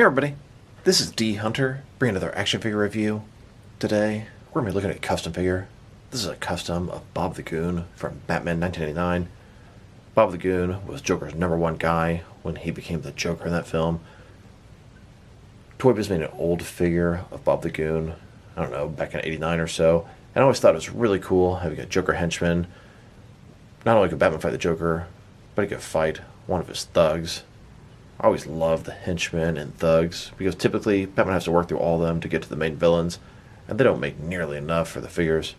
Hey everybody, this is D Hunter, bringing another action figure review. Today, we're going to be looking at a custom figure. This is a custom of Bob the Goon from Batman 1989. Bob the Goon was Joker's #1 guy when he became the Joker in that film. ToyBiz made an old figure of Bob the Goon, I don't know, back in '89 or so, and I always thought it was really cool having a Joker henchman. Not only could Batman fight the Joker, but he could fight one of his thugs. I always loved the henchmen and thugs, because typically Batman has to work through all of them to get to the main villains, and they don't make nearly enough for the figures.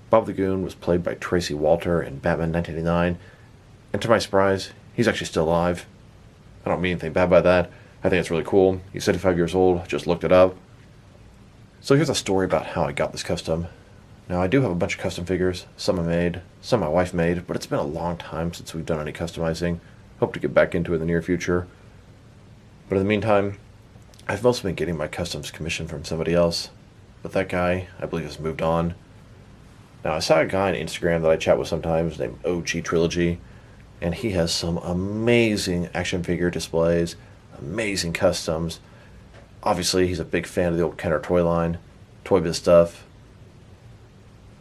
Bob the Goon was played by Tracy Walter in Batman 1989, and to my surprise, he's actually still alive. I don't mean anything bad by that. I think it's really cool. He's 75 years old, just looked it up. So here's a story about how I got this custom. Now, I do have a bunch of custom figures. Some I made, some my wife made, but it's been a long time since we've done any customizing. Hope to get back into it in the near future. But in the meantime, I've mostly been getting my customs commissioned from somebody else. But that guy, I believe, has moved on. Now, I saw a guy on Instagram that I chat with sometimes named OG Trilogy, and he has some amazing action figure displays, amazing customs. Obviously, he's a big fan of the old Kenner toy line, ToyBiz stuff.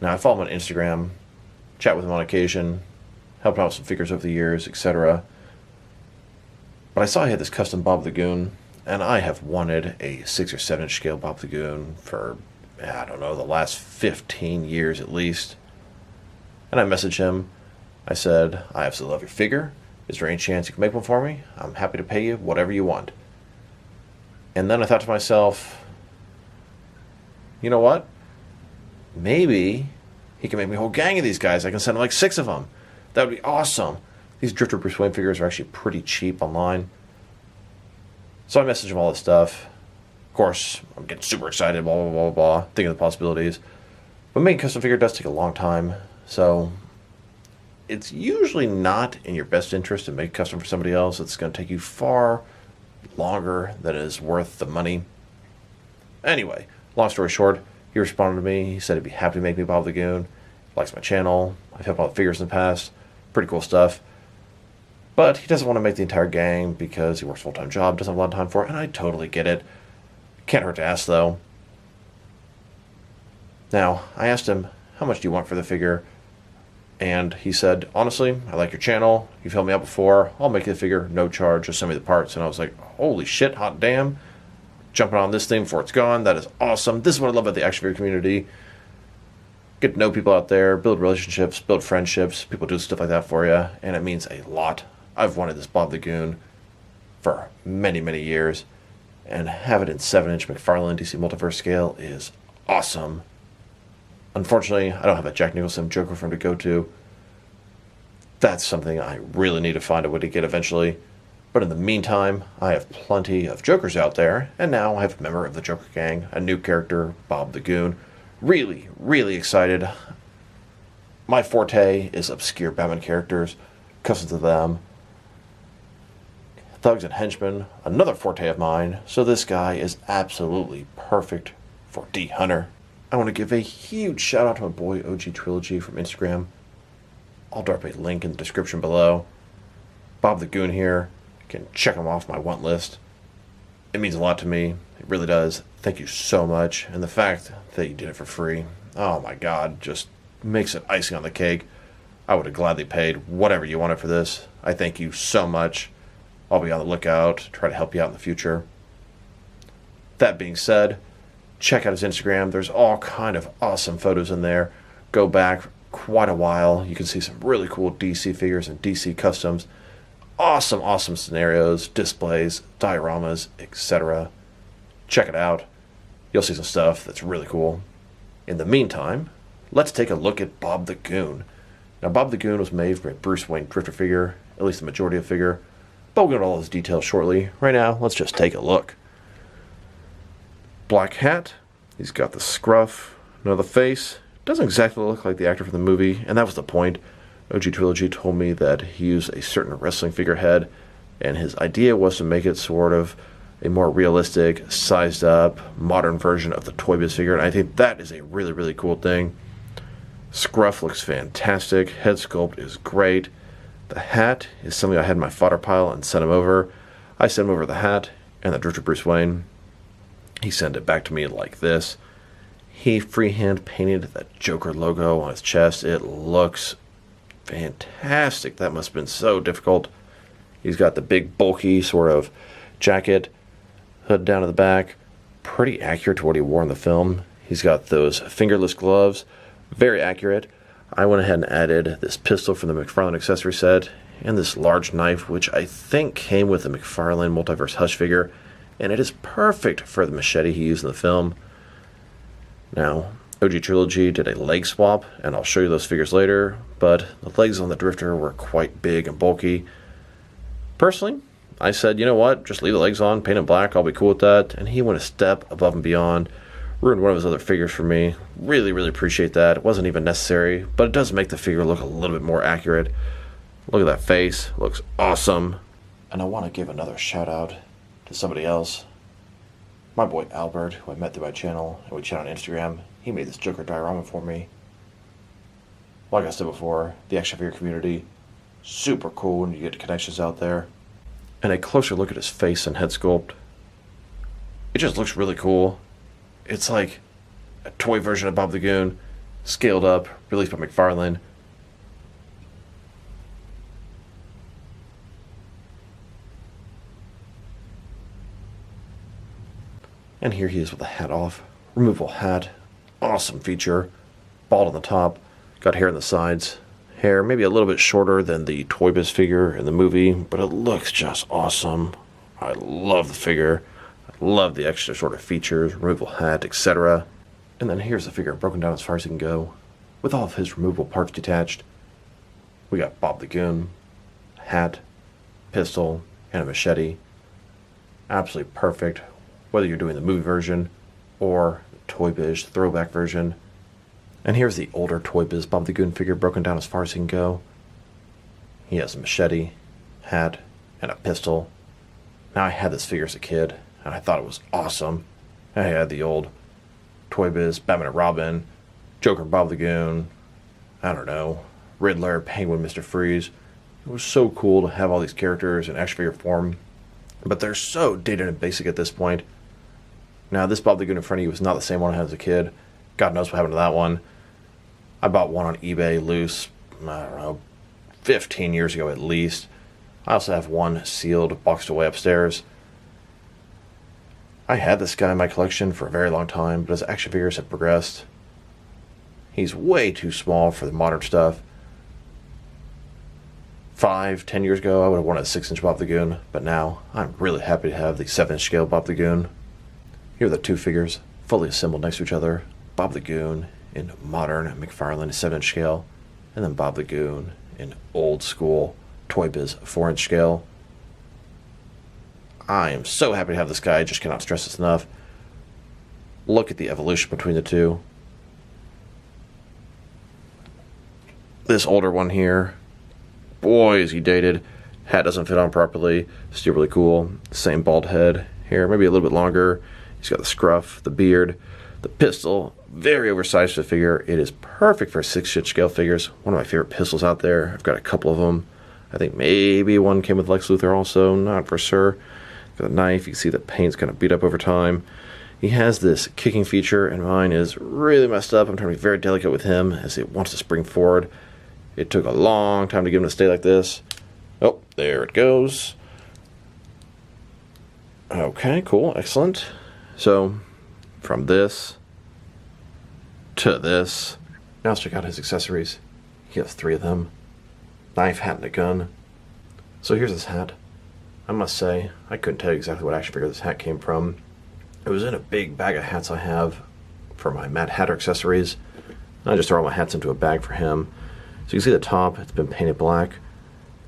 Now, I follow him on Instagram, chat with him on occasion, helped out with some figures over the years, etc. But I saw he had this custom Bob the Goon, and I have wanted a 6 or 7 inch scale Bob the Goon for, I don't know, the last 15 years at least. And I messaged him. I said, I absolutely love your figure. Is there any chance you can make one for me? I'm happy to pay you whatever you want. And then I thought to myself, you know what? Maybe he can make me a whole gang of these guys. I can send him like 6 of them. That would be awesome. These Drifter Bruce Wayne figures are actually pretty cheap online. So I messaged him all this stuff. Of course, I'm getting super excited, blah, blah, blah, blah, thinking of the possibilities. But making a custom figure does take a long time. So it's usually not in your best interest to make a custom for somebody else. It's going to take you far longer than it is worth the money. Anyway, long story short, he responded to me. He said he'd be happy to make me Bob the Goon. He likes my channel. I've helped out with figures in the past. Pretty cool stuff. But he doesn't want to make the entire gang because he works a full-time job, doesn't have a lot of time for it, and I totally get it. Can't hurt to ask, though. Now, I asked him, how much do you want for the figure? And he said, honestly, I like your channel. You've helped me out before. I'll make the figure, no charge. Just send me the parts. And I was like, holy shit, hot damn. Jumping on this thing before it's gone. That is awesome. This is what I love about the action figure community. Get to know people out there, build relationships, build friendships. People do stuff like that for you, and it means a lot. I've wanted this Bob the Goon for many, many years, and have it in 7-inch McFarlane DC Multiverse scale is awesome. Unfortunately, I don't have a Jack Nicholson Joker for him to go to. That's something I really need to find a way to get eventually. But in the meantime, I have plenty of Jokers out there, and now I have a member of the Joker gang, a new character, Bob the Goon. Really, really excited. My forte is obscure Batman characters, custom to them. Thugs and henchmen, another forte of mine, so this guy is absolutely perfect for D Hunter. I want to give a huge shout out to my boy OG Trilogy from Instagram. I'll drop a link in the description below. Bob the Goon here. You can check him off my want list. It means a lot to me. It really does. Thank you so much. And the fact that you did it for free, oh my god, just makes it icing on the cake. I would have gladly paid whatever you wanted for this. I thank you so much. I'll be on the lookout, try to help you out in the future. That being said, check out his Instagram. There's all kind of awesome photos in there. Go back quite a while. You can see some really cool DC figures and DC customs. Awesome, awesome scenarios, displays, dioramas, etc. Check it out. You'll see some stuff that's really cool. In the meantime, let's take a look at Bob the Goon. Now, Bob the Goon was made from a Bruce Wayne Drifter figure, at least the majority of the figure. But we'll get into all those details shortly. Right now, let's just take a look. Black hat. He's got the scruff. Now the face. Doesn't exactly look like the actor from the movie, and that was the point. OG Trilogy told me that he used a certain wrestling figurehead, and his idea was to make it sort of a more realistic, sized up, modern version of the ToyBiz figure, and I think that is a really, really cool thing. Scruff looks fantastic. Head sculpt is great. The hat is something I had in my fodder pile and sent him over. I sent him over the hat. and the Drifter Bruce Wayne. He sent it back to me like this. He freehand painted that Joker logo on his chest. It looks fantastic. That must have been so difficult. He's got the big bulky sort of jacket, hood down to the back. Pretty accurate to what he wore in the film. He's got those fingerless gloves. Very accurate. I went ahead and added this pistol from the McFarlane accessory set and this large knife, which I think came with the McFarlane Multiverse Hush figure, and it is perfect for the machete he used in the film. Now, OG Trilogy did a leg swap, and I'll show you those figures later, but the legs on the Drifter were quite big and bulky. Personally, I said, you know what, just leave the legs on, paint them black, I'll be cool with that, and he went a step above and beyond, ruined one of his other figures for me. Really, really appreciate that. It wasn't even necessary, but it does make the figure look a little bit more accurate. Look at that face, looks awesome. And I want to give another shout out to somebody else. My boy Albert, who I met through my channel, and we chat on Instagram. He made this Joker diorama for me. Like I said before, the action figure community, super cool when you get connections out there. And a closer look at his face and head sculpt. It just looks really cool. It's like a toy version of Bob the Goon, scaled up, released by McFarlane. And here he is with the hat off. Removable hat. Awesome feature. Bald on the top. Got hair on the sides. Hair maybe a little bit shorter than the ToyBiz figure in the movie, but it looks just awesome. I love the figure. I love the extra sort of features, removable hat, etc. And then here's the figure broken down as far as he can go, with all of his removable parts detached. We got Bob the Goon, hat, pistol, and a machete. Absolutely perfect, whether you're doing the movie version or the ToyBiz throwback version. And here's the older ToyBiz Bob the Goon figure broken down as far as he can go. He has a machete, hat, and a pistol. Now, I had this figure as a kid, and I thought it was awesome. I had the old ToyBiz Batman and Robin, Joker Bob the Goon, I don't know, Riddler, Penguin, Mr. Freeze. It was so cool to have all these characters in action figure form, but they're so dated and basic at this point. Now, this Bob the Goon in front of you was not the same one I had as a kid. God knows what happened to that one. I bought one on eBay loose, I don't know, 15 years ago at least. I also have one sealed, boxed away upstairs. I had this guy in my collection for a very long time, but as action figures have progressed, he's way too small for the modern stuff. 5-10 years ago, I would have wanted a 6-inch Bob the Goon, but now I'm really happy to have the 7-inch scale Bob the Goon. Here are the two figures, fully assembled next to each other. Bob the Goon in modern McFarlane 7-inch scale, and then Bob the Goon in old school ToyBiz 4-inch scale. I am so happy to have this guy, I just cannot stress this enough. Look at the evolution between the two. This older one here, boy is he dated. Hat doesn't fit on properly, still really cool. Same bald head, hair maybe a little bit longer. He's got the scruff, the beard, the pistol, very oversized for the figure. It is perfect for 6-inch scale figures. One of my favorite pistols out there. I've got a couple of them. I think maybe one came with Lex Luthor also, not for sure. Got a knife, you can see the paint's kind of beat up over time. He has this kicking feature, and mine is really messed up. I'm trying to be very delicate with him as it wants to spring forward. It took a long time to get him to stay like this. Oh, there it goes. Okay, cool, excellent. So, from this to this. Now let's check out his accessories. He has 3 of them. Knife, hat, and a gun. So here's his hat. I must say, I couldn't tell you exactly what action figure this hat came from. It was in a big bag of hats I have for my Mad Hatter accessories. I just throw all my hats into a bag for him. So you can see the top, it's been painted black.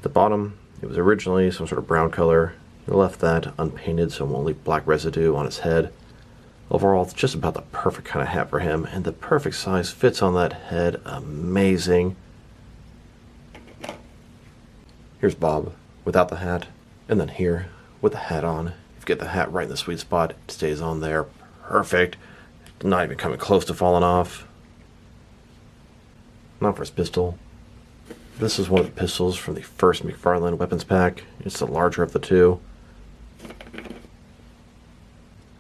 The bottom, it was originally some sort of brown color. He left that unpainted so it won't leave black residue on his head. Overall, it's just about the perfect kind of hat for him, and the perfect size fits on that head. Amazing. Here's Bob without the hat, and then here with the hat on. If you get the hat right in the sweet spot, it stays on there perfect. Not even coming close to falling off. Not for his pistol. This is one of the pistols from the first McFarlane weapons pack. It's the larger of the two.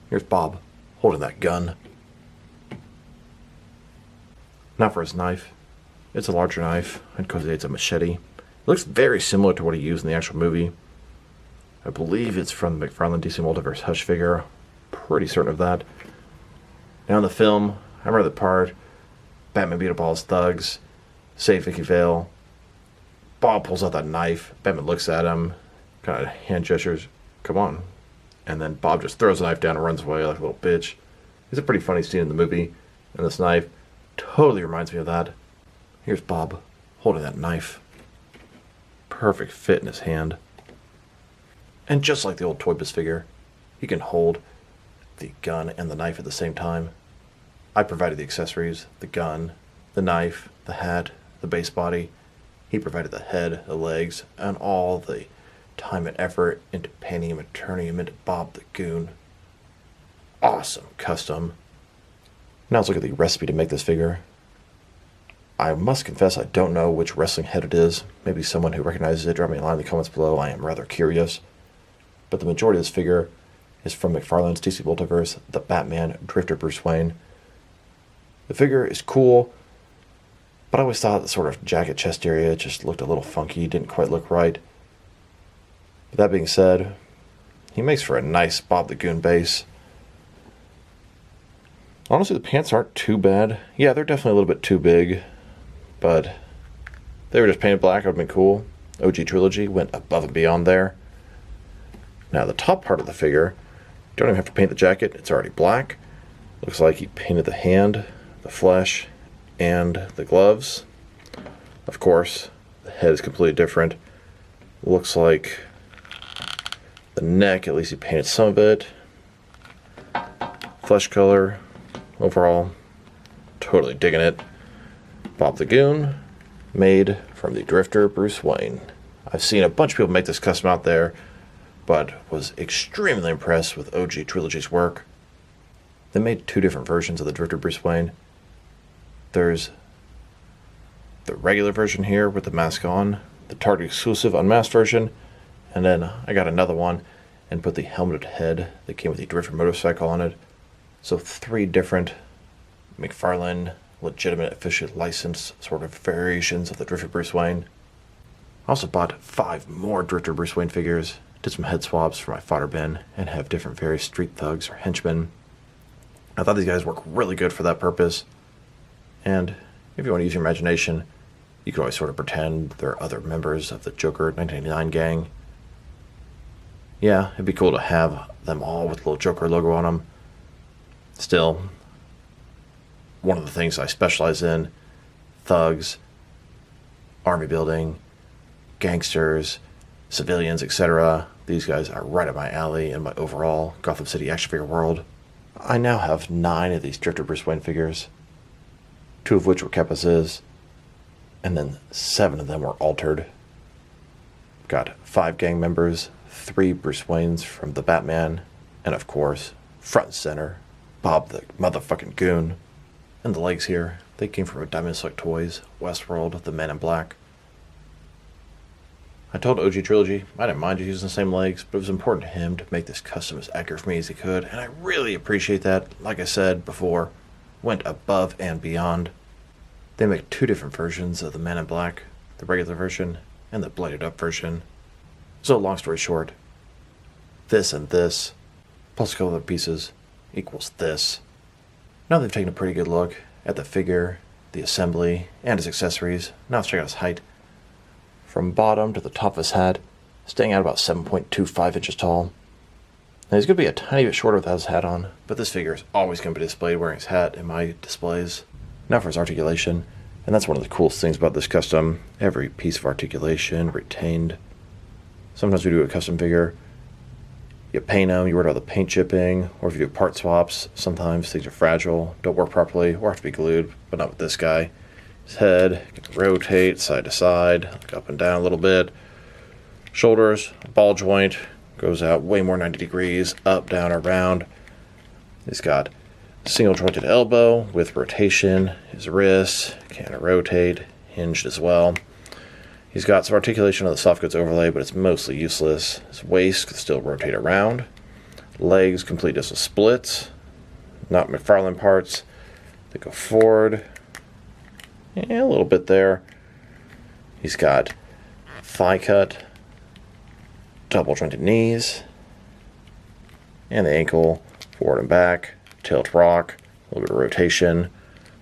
Here's Bob holding that gun. Now for his knife. It's a larger knife. I'd call it's a machete. It looks very similar to what he used in the actual movie. I believe it's from the McFarlane DC Multiverse Hush figure. Pretty certain of that. Now in the film, I remember the part, Batman beat up all his thugs, save Vicky Vale. Bob pulls out that knife. Batman looks at him, kind of hand gestures, come on. And then Bob just throws the knife down and runs away like a little bitch. It's a pretty funny scene in the movie. And this knife totally reminds me of that. Here's Bob holding that knife. Perfect fit in his hand. And just like the old ToyBiz figure, he can hold the gun and the knife at the same time. I provided the accessories, the gun, the knife, the hat, the base body. He provided the head, the legs, and all the time and effort into painting him and turning him into Bob the Goon. Awesome custom. Now let's look at the recipe to make this figure. I must confess I don't know which wrestling head it is. Maybe someone who recognizes it, drop me a line in the comments below. I am rather curious. But the majority of this figure is from McFarlane's DC Multiverse, the Batman Drifter Bruce Wayne. The figure is cool, but I always thought the sort of jacket chest area just looked a little funky, didn't quite look right. But that being said, he makes for a nice Bob the Goon base. Honestly, the pants aren't too bad. Yeah, they're definitely a little bit too big, but if they were just painted black, it would have been cool. OG Trilogy went above and beyond there. Now, the top part of the figure, don't even have to paint the jacket. It's already black. Looks like he painted the hand, the flesh, and the gloves. Of course, the head is completely different. Looks like the neck, at least he painted some of it. Flesh color. Overall, totally digging it. Bob the Goon, made from the Drifter Bruce Wayne. I've seen a bunch of people make this custom out there, but was extremely impressed with OG Trilogy's work. They made two different versions of the Drifter Bruce Wayne. There's the regular version here with the mask on, the Target exclusive unmasked version, and then I got another one and put the helmeted head that came with the Drifter motorcycle on it. So 3 different McFarlane legitimate official licensed sort of variations of the Drifter Bruce Wayne. I also bought 5 more Drifter Bruce Wayne figures, did some head swaps for my fodder bin, and have different various street thugs or henchmen. I thought these guys work really good for that purpose. And if you want to use your imagination, you can always sort of pretend they're other members of the Joker 1989 gang. Yeah, it'd be cool to have them all with the little Joker logo on them. Still, one of the things I specialize in, thugs, army building, gangsters, civilians, etc. These guys are right up my alley in my overall Gotham City action figure world. I now have 9 of these Drifter Bruce Wayne figures, 2 of which were kept as is, and then 7 of them were altered. Got 5 gang members, 3 Bruce Waynes from the Batman, and of course, front and center, Bob the motherfucking Goon. And the legs here, they came from a Diamond Select Toys, Westworld, the Men in Black. I told OG Trilogy I didn't mind using the same legs, but it was important to him to make this custom as accurate for me as he could, and I really appreciate that. Like I said before, went above and beyond. They make 2 different versions of the Men in Black, the regular version and the bladed up version. So long story short, this and this, plus a couple other pieces, equals this. Now they've taken a pretty good look at the figure, the assembly, and his accessories. Now let's check out his height. From bottom to the top of his head, staying at about 7.25 inches tall. Now he's going to be a tiny bit shorter without his hat on, but this figure is always going to be displayed wearing his hat in my displays. Now for his articulation, and that's one of the coolest things about this custom. Every piece of articulation retained. Sometimes we do a custom figure, you paint them, you worry about the paint chipping, or if you do part swaps, sometimes things are fragile, don't work properly, or have to be glued, but not with this guy. His head can rotate side to side, like up and down a little bit. Shoulders, ball joint, goes out way more 90 degrees, up, down, around. He's got single jointed elbow with rotation. His wrist can rotate, hinged as well. He's got some articulation of the soft goods overlay, but it's mostly useless. His waist can still rotate around. Legs complete just with splits, not McFarlane parts. They go forward, and a little bit there. He's got thigh cut, double jointed knees, and the ankle, forward and back, tilt rock, a little bit of rotation.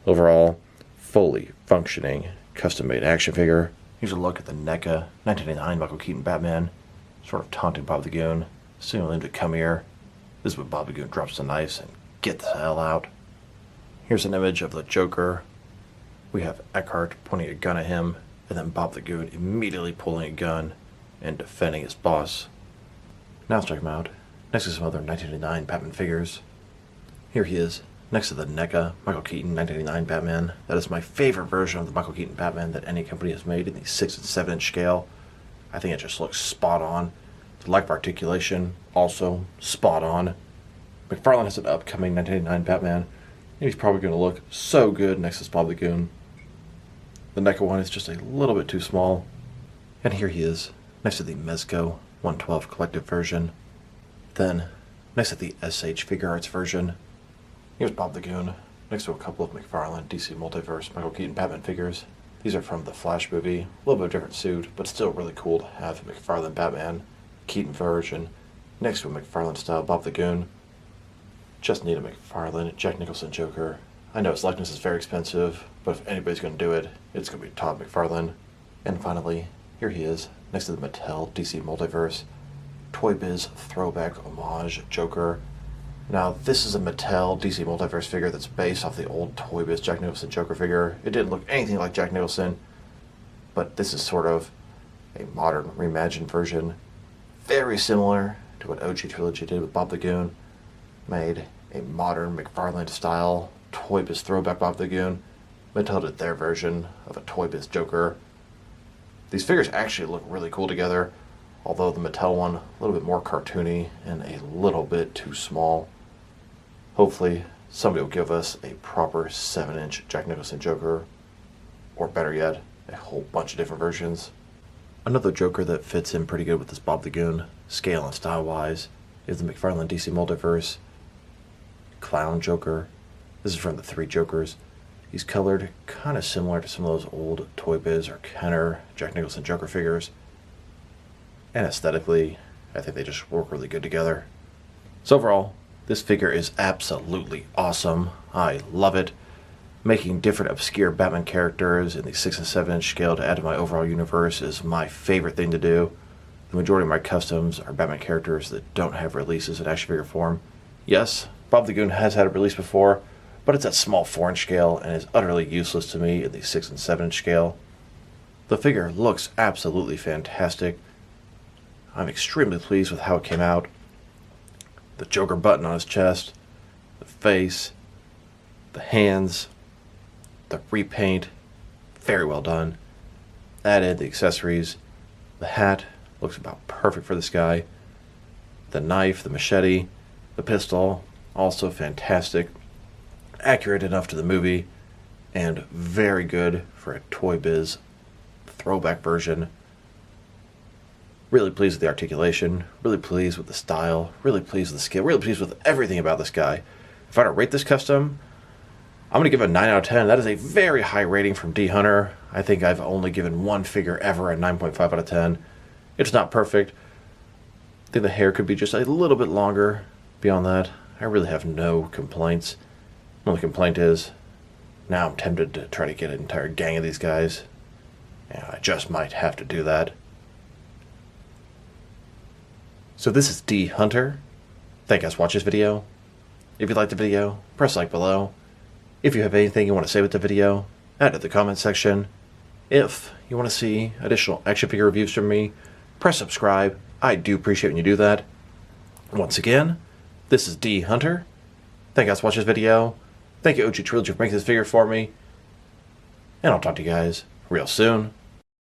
Overall, fully functioning, custom-made action figure. Here's a look at the NECA 1989 Michael Keaton Batman, sort of taunting Bob the Goon, signaling him to come here. This is when Bob the Goon drops the knives and get the hell out. Here's an image of the Joker. We have Eckhart pointing a gun at him, and then Bob the Goon immediately pulling a gun and defending his boss. Now let's check him out, next to some other 1989 Batman figures. Here he is, next to the NECA Michael Keaton 1989 Batman. That is my favorite version of the Michael Keaton Batman that any company has made in the 6 and 7 inch scale. I think it just looks spot on. The lack of articulation, also spot on. McFarlane has an upcoming 1989 Batman, and he's probably going to look so good next to Bob the Goon. The NECA one is just a little bit too small. And here he is, next to the Mezco 112 collective version. Then, next to the SH Figure Arts version, here's Bob the Goon, next to a couple of McFarlane DC Multiverse Michael Keaton Batman figures. These are from the Flash movie, a little bit of a different suit, but still really cool to have a McFarlane Batman, Keaton version, next to a McFarlane style Bob the Goon. Just need a McFarlane Jack Nicholson Joker. I know his likeness is very expensive, but if anybody's going to do it, it's going to be Todd McFarlane. And finally, here he is, next to the Mattel DC Multiverse, ToyBiz throwback homage Joker. Now, this is a Mattel DC Multiverse figure that's based off the old ToyBiz Jack Nicholson Joker figure. It didn't look anything like Jack Nicholson, but this is sort of a modern, reimagined version. Very similar to what OG Trilogy did with Bob the Goon. Made a modern McFarlane-style ToyBiz throwback Bob the Goon. Mattel did their version of a ToyBiz Joker. These figures actually look really cool together, although the Mattel one, a little bit more cartoony and a little bit too small. Hopefully, somebody will give us a proper 7-inch Jack Nicholson Joker, or better yet, a whole bunch of different versions. Another Joker that fits in pretty good with this Bob the Goon, scale and style-wise, is the McFarlane DC Multiverse Clown Joker. This is from the 3 Jokers. He's colored kind of similar to some of those old ToyBiz or Kenner Jack Nicholson Joker figures. And aesthetically, I think they just work really good together. So overall, this figure is absolutely awesome. I love it. Making different obscure Batman characters in the 6 and 7 inch scale to add to my overall universe is my favorite thing to do. The majority of my customs are Batman characters that don't have releases in action figure form. Yes, Bob the Goon has had a release before, but it's at small 4-inch scale and is utterly useless to me in the 6 and 7 inch scale. The figure looks absolutely fantastic. I'm extremely pleased with how it came out. The Joker button on his chest, the face, the hands, the repaint, very well done. Added the accessories. The hat looks about perfect for this guy. The knife, the machete, the pistol, also fantastic. Accurate enough to the movie, and very good for a ToyBiz throwback version. Really pleased with the articulation, really pleased with the style, really pleased with the skill, really pleased with everything about this guy. If I were to rate this custom, I'm going to give it a 9 out of 10. That is a very high rating from D Hunter. I think I've only given one figure ever a 9.5 out of 10. It's not perfect. I think the hair could be just a little bit longer. Beyond that, I really have no complaints. My only complaint is, now I'm tempted to try to get an entire gang of these guys. And I just might have to do that. So this is D Hunter. Thank you guys for watching this video. If you liked the video, press like below. If you have anything you want to say with the video, add it in the comment section. If you want to see additional action figure reviews from me, press subscribe. I do appreciate when you do that. Once again, this is D Hunter. Thank you guys for watching this video. Thank you OG Trilogy for making this figure for me. And I'll talk to you guys real soon.